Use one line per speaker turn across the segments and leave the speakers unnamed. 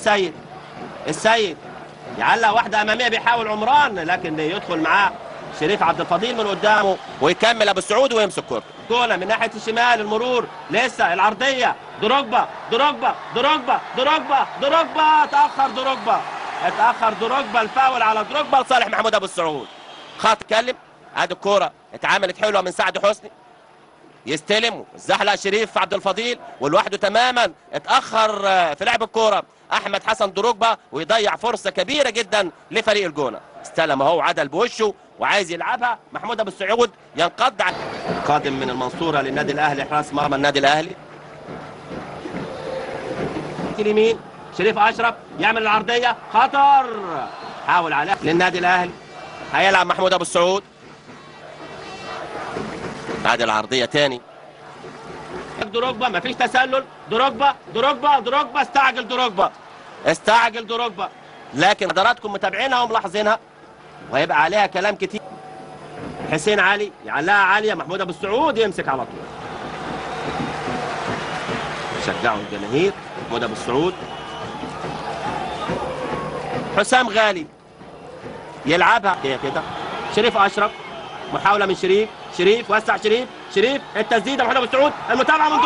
السيد. السيد يعلق واحده اماميه، بيحاول عمران لكن يدخل معاه شريف عبد الفضيل من قدامه ويكمل ابو السعود ويمسك كورته. كوره من ناحيه الشمال، المرور لسه العرضيه، دروجبا دروجبا دروجبا دروجبا دروجبا، اتاخر دروجبا، الفاول على دروجبا لصالح محمود ابو السعود. خط اتكلم، ادي الكوره اتعملت حلوه من سعد حسني، يستلم زحلق شريف عبد الفضيل ولوحده تماما، اتاخر في لعب الكوره احمد حسن دروجبا ويضيع فرصه كبيره جدا لفريق الجونه. استلم اهو عدل بوشه وعايز يلعبها محمود ابو السعود، ينقض قادم من المنصوره للنادي الاهلي، حراس مرمى النادي الاهلي. اليمين شريف اشرف يعمل العرضيه، خطر، حاول عليه للنادي الاهلي، هيلعب محمود ابو السعود. بعد العرضيه تاني دروجبا، مفيش تسلل، دروجبا استعجل دروجبا، لكن حضراتكم متابعينها وملاحظينها وهيبقى عليها كلام كتير. حسين علي يعلقها عاليه، محمود ابو السعود يمسك على طول، شجعوا الجماهير. محمود ابو السعود، حسام غالي يلعبها كده، شريف اشرف، محاوله من شريف وسع شريف التسديده، محمود ابو السعود، المتابعه من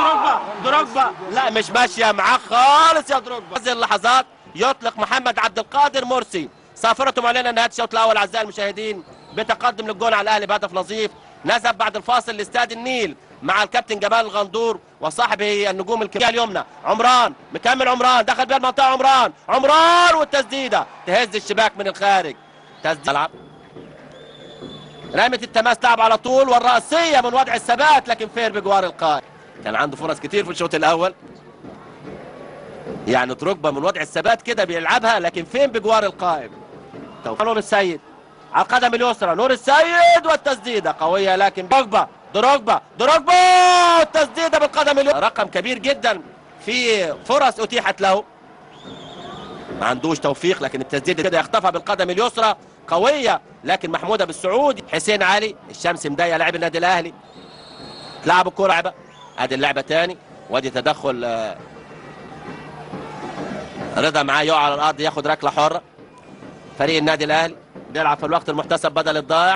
دروجبا لا مش ماشيه معاه خالص يا دروجبا. هذه اللحظات يطلق محمد عبد القادر مرسي صافرته معلنه نهايه الشوط الاول. اعزائي المشاهدين بتقدم للجون على الاهلي بهدف نظيف. نذهب بعد الفاصل لاستاد النيل مع الكابتن جمال الغندور وصاحبه النجوم الكبيره اليمنى عمران، مكمل عمران، دخل بها المنطقه عمران والتسديده تهز الشباك من الخارج. تسديده رمية التماس، لعب على طول والرأسية من وضع الثبات لكن فير بجوار القائم. كان عنده فرص كتير في الشوط الأول، يعني دروجبا من وضع الثبات كده بيلعبها لكن فين بجوار القائم. نور السيد على القدم اليسرى، نور السيد والتسديدة قوية لكن دروجبا التسديدة بالقدم اليسرى. رقم كبير جدا في فرص أتيحت له، ما عندوش توفيق لكن التسديدة كده يخطفها بالقدم اليسرى قوية. لكن محمود ابو السعود، حسين علي، الشمس مضايقه لاعب النادي الاهلي، تلعب الكوره لعبه، ادي اللعبه تاني وادي تدخل رضا معاه يقع على الارض ياخد ركله حره. فريق النادي الاهلي بيلعب في الوقت المحتسب بدل الضائع.